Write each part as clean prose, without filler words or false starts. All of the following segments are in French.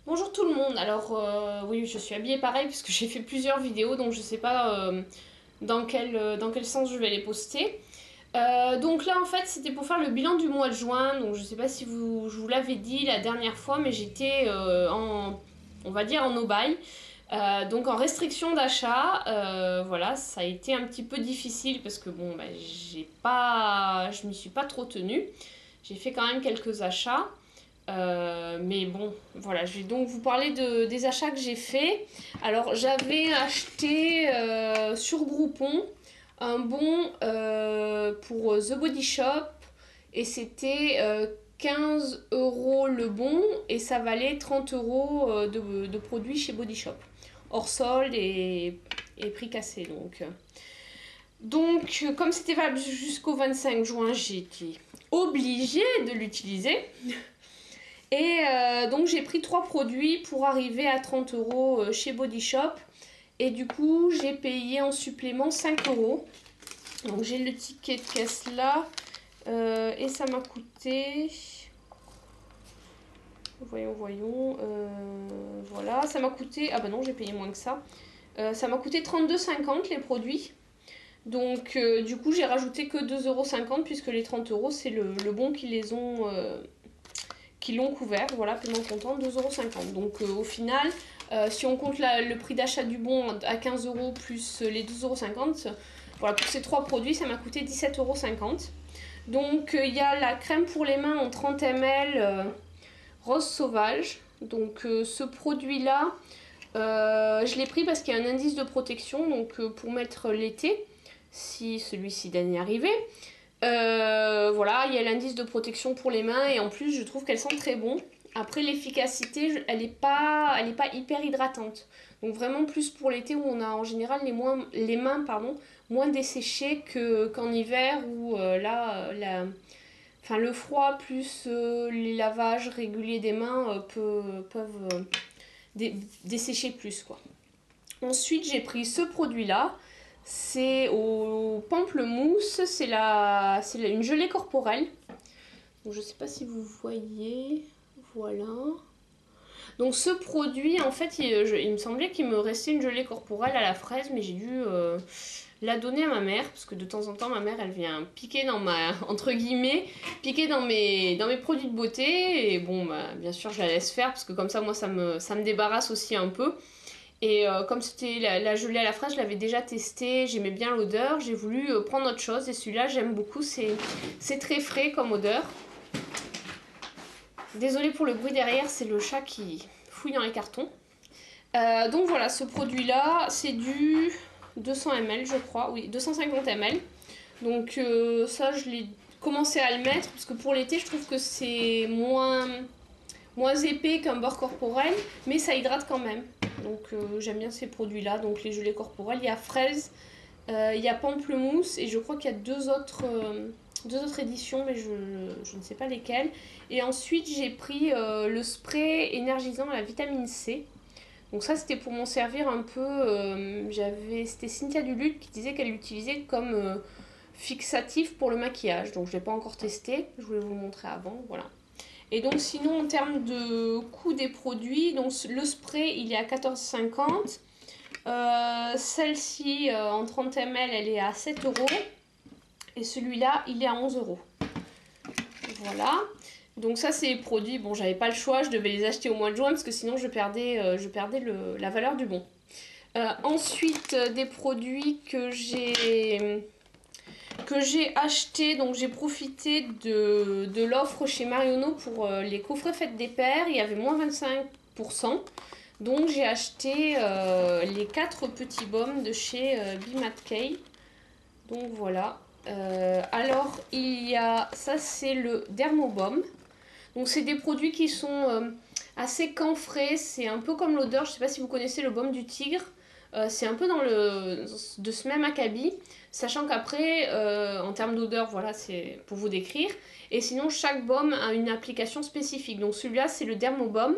Bonjour tout le monde, alors oui je suis habillée pareil puisque j'ai fait plusieurs vidéos donc je sais pas dans quel sens je vais les poster. Donc là en fait c'était pour faire le bilan du mois de juin, donc je sais pas si je vous l'avais dit la dernière fois mais j'étais on va dire en no-buy. Donc en restriction d'achat, voilà, ça a été un petit peu difficile parce que bon, bah, je m'y suis pas trop tenue. J'ai fait quand même quelques achats. Mais bon, voilà, je vais donc vous parler des achats que j'ai faits. Alors, j'avais acheté sur Groupon un bon pour The Body Shop et c'était 15 euros le bon et ça valait 30 euros de produits chez Body Shop. Hors solde et prix cassé. Donc, comme c'était valable jusqu'au 25 juin, j'ai été obligée de l'utiliser. Et donc j'ai pris 3 produits pour arriver à 30 euros chez Body Shop. Et du coup j'ai payé en supplément 5 euros. Donc j'ai le ticket de caisse là. Et ça m'a coûté... Voyons. Voilà, ça m'a coûté... Ah bah non, j'ai payé moins que ça. Ça m'a coûté 32,50 les produits. Donc du coup j'ai rajouté que 2,50 € puisque les 30 euros c'est le bon qui l'ont couvert, voilà, paiement comptant, 2,50 €. Donc au final, si on compte le prix d'achat du bon à 15 euros plus les 12,50 €, voilà, pour ces 3 produits, ça m'a coûté 17,50 €. Donc il y a la crème pour les mains en 30 ml rose sauvage. Donc ce produit-là, je l'ai pris parce qu'il y a un indice de protection, donc pour mettre l'été, si celui-ci d'année arrivait. Voilà, il y a l'indice de protection pour les mains et en plus je trouve qu'elle sent très bon. Après l'efficacité, elle est pas hyper hydratante. Donc vraiment plus pour l'été où on a en général les mains moins desséchées qu'en hiver où le froid plus les lavages réguliers des mains peuvent dessécher plus quoi. Ensuite j'ai pris ce produit là. C'est au pamplemousse, c'est une gelée corporelle. Donc, je sais pas si vous voyez, voilà. Donc ce produit, en fait, il me semblait qu'il me restait une gelée corporelle à la fraise, mais j'ai dû la donner à ma mère, parce que de temps en temps, ma mère, elle vient piquer entre guillemets, piquer dans mes produits de beauté, et bon, bah, bien sûr, je la laisse faire, parce que comme ça, moi, ça me débarrasse aussi un peu. Et comme c'était la gelée à la fraise, je l'avais déjà testé, j'aimais bien l'odeur, j'ai voulu prendre autre chose et celui-là j'aime beaucoup, c'est très frais comme odeur. Désolée pour le bruit derrière, c'est le chat qui fouille dans les cartons. Donc voilà, ce produit-là, c'est du 200 ml je crois, oui, 250 ml. Donc ça, je l'ai commencé à le mettre parce que pour l'été, je trouve que c'est moins épais qu'un beurre corporel, mais ça hydrate quand même. Donc j'aime bien ces produits-là. Donc les gelées corporelles, il y a fraise, il y a pamplemousse et je crois qu'il y a deux autres éditions, mais je ne sais pas lesquelles. Et ensuite j'ai pris le spray énergisant à la vitamine C. Donc ça c'était pour m'en servir un peu. C'était Cynthia Duluth qui disait qu'elle l'utilisait comme fixatif pour le maquillage. Donc je l'ai pas encore testé. Je voulais vous le montrer avant. Voilà. Et donc sinon en termes de coût des produits, donc le spray il est à 14,50 €. Celle-ci en 30 ml elle est à 7 euros. Et celui-là il est à 11 euros. Voilà. Donc ça c'est les produits, bon j'avais pas le choix, je devais les acheter au mois de juin parce que sinon je perdais la valeur du bon. Ensuite des produits que j'ai acheté, donc j'ai profité de l'offre chez Marionneau pour les coffrets fêtes des pères, il y avait moins 25%. Donc j'ai acheté les 4 petits baumes de chez Be Mad Kay. Donc voilà. Alors il y a, ça c'est le Dermobaume. Donc c'est des produits qui sont assez camphrés, c'est un peu comme l'odeur, je sais pas si vous connaissez le baume du tigre. C'est un peu de ce même acabit, sachant qu'après, en termes d'odeur, voilà, c'est pour vous décrire. Et sinon, chaque baume a une application spécifique. Donc celui-là, c'est le Dermobaume.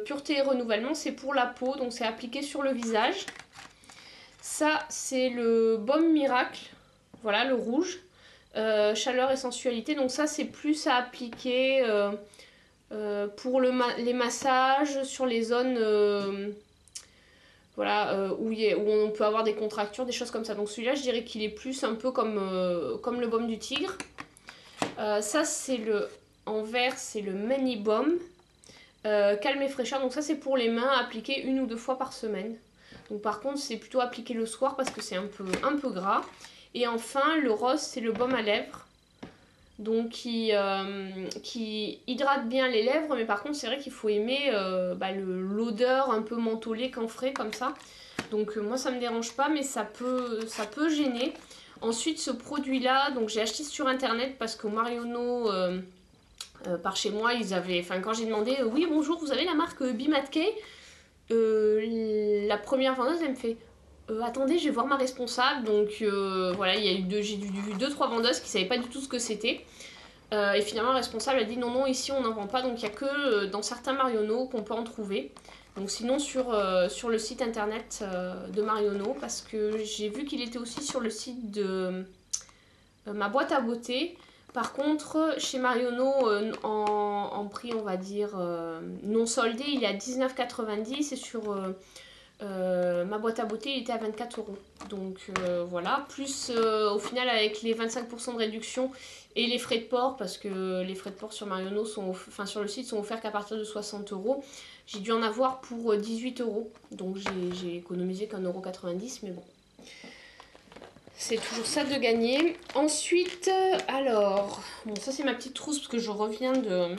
Pureté et renouvellement, c'est pour la peau, donc c'est appliqué sur le visage. Ça, c'est le baume miracle, voilà, le rouge. Chaleur et sensualité, donc ça, c'est plus à appliquer pour les massages sur les zones voilà, où on peut avoir des contractures, des choses comme ça. Donc celui-là, je dirais qu'il est plus un peu comme le baume du tigre. Ça, c'est en vert, c'est le Mani Balm. Calme et fraîcheur, donc ça c'est pour les mains, appliqué 1 ou 2 fois par semaine. Donc par contre c'est plutôt appliqué le soir parce que c'est un peu gras. Et enfin le rose c'est le baume à lèvres, donc qui hydrate bien les lèvres, mais par contre c'est vrai qu'il faut aimer l'odeur un peu mentholée, camphrée comme ça. Donc moi ça me dérange pas, mais ça peut gêner. Ensuite ce produit là, donc j'ai acheté sur internet parce qu'au Marionneau par chez moi, quand j'ai demandé oui bonjour, vous avez la marque Bimatkey, la première vendeuse elle me fait attendez, je vais voir ma responsable. Donc voilà, j'ai vu 2-3 vendeuses qui savaient pas du tout ce que c'était. Et finalement, la responsable a dit non, ici on n'en vend pas, donc il n'y a que dans certains Marionneau qu'on peut en trouver. Donc sinon sur le site internet de Marionneau, parce que j'ai vu qu'il était aussi sur le site de ma boîte à beauté. Par contre, chez Marionneau, en prix, on va dire, non soldé, il est à 19,90 et sur ma boîte à beauté, il était à 24 €. Donc voilà, plus au final avec les 25% de réduction et les frais de port, parce que les frais de port sur Marionneau sur le site sont offerts qu'à partir de 60 €. J'ai dû en avoir pour 18 €. Donc j'ai économisé qu'1,90 €, mais bon. C'est toujours ça de gagner. Ensuite, alors, bon ça c'est ma petite trousse parce que je reviens de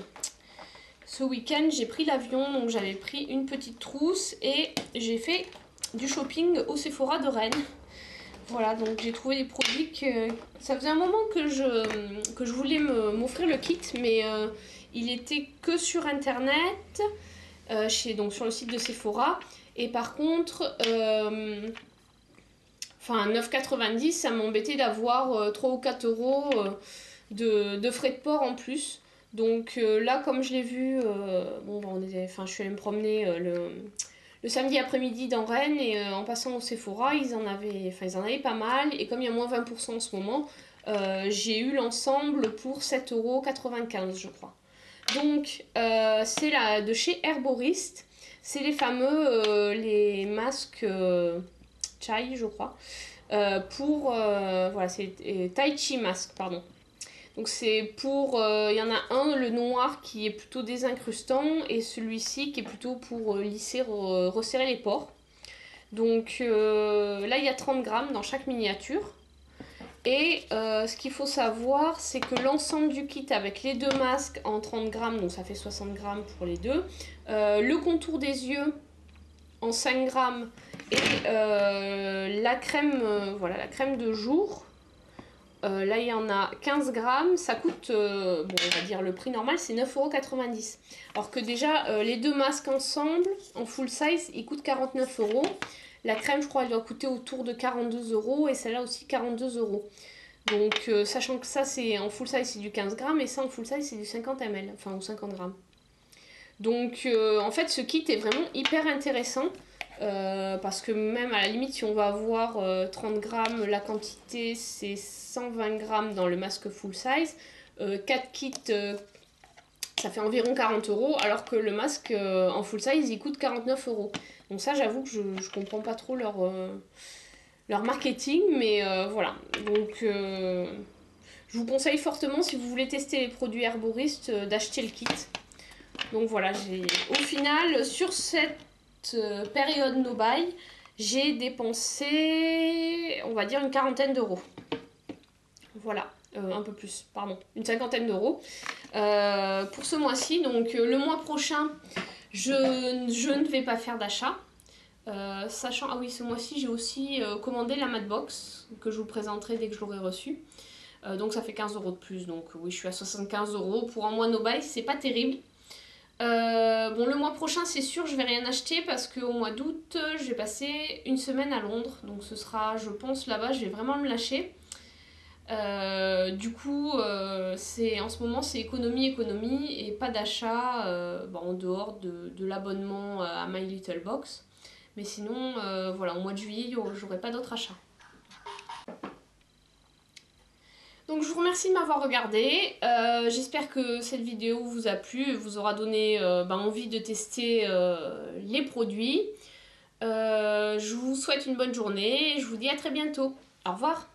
ce week-end. J'ai pris l'avion, donc j'avais pris une petite trousse et j'ai fait du shopping au Sephora de Rennes. Voilà, donc j'ai trouvé des produits que... Ça faisait un moment que je voulais m'offrir le kit, mais il était que sur internet, donc sur le site de Sephora. Et par contre... 9,90, ça m'embêtait d'avoir 3 ou 4 € de frais de port en plus. Donc là, comme je l'ai vu, je suis allée me promener le samedi après-midi dans Rennes et en passant au Sephora, ils en avaient pas mal. Et comme il y a moins 20% en ce moment, j'ai eu l'ensemble pour 7,95 € je crois. Donc c'est de chez Herborist. C'est les fameux les masques... Chai, je crois, voilà, c'est Tai Chi Mask, pardon. Donc c'est pour, il y en a un, le noir, qui est plutôt désincrustant, et celui-ci qui est plutôt pour lisser, resserrer les pores. Donc là, il y a 30 grammes dans chaque miniature. Et ce qu'il faut savoir, c'est que l'ensemble du kit avec les deux masques en 30 grammes, donc ça fait 60 grammes pour les deux, le contour des yeux en 5 grammes, et la crème, la crème de jour, là il y en a 15 grammes, ça coûte, on va dire le prix normal c'est 9,90 €. Alors que déjà les deux masques ensemble, en full size, ils coûtent 49 €. La crème je crois elle doit coûter autour de 42 € et celle-là aussi 42 €. Donc sachant que ça c'est en full size c'est du 15 grammes et ça en full size c'est du 50 ml, enfin ou 50 grammes. Donc en fait ce kit est vraiment hyper intéressant. Parce que même à la limite si on va avoir 30 grammes, la quantité c'est 120 grammes dans le masque full size, 4 kits ça fait environ 40 €, alors que le masque en full size il coûte 49 €. Donc ça j'avoue que je comprends pas trop leur marketing, mais voilà. Donc je vous conseille fortement, si vous voulez tester les produits Herborist, d'acheter le kit. Donc voilà, au final sur cette période no buy, j'ai dépensé, on va dire, une quarantaine d'euros. Voilà, un peu plus, pardon, une cinquantaine d'euros pour ce mois-ci. Donc le mois prochain, je ne vais pas faire d'achat. Sachant, ah oui, ce mois-ci, j'ai aussi commandé la Madbox que je vous présenterai dès que je l'aurai reçue. Donc ça fait 15 € de plus. Donc oui, je suis à 75 € pour un mois no buy, c'est pas terrible. Le mois prochain c'est sûr je vais rien acheter parce qu'au mois d'août je vais passer une semaine à Londres, donc ce sera, je pense, là-bas je vais vraiment me lâcher. Du coup en ce moment c'est économie et pas d'achat en dehors de l'abonnement à My Little Box, mais sinon au mois de juillet j'aurai pas d'autres achats. Donc Donc je vous remercie de m'avoir regardé. J'espère que cette vidéo vous a plu, vous aura donné envie de tester les produits. Je vous souhaite une bonne journée et je vous dis à très bientôt. Au revoir.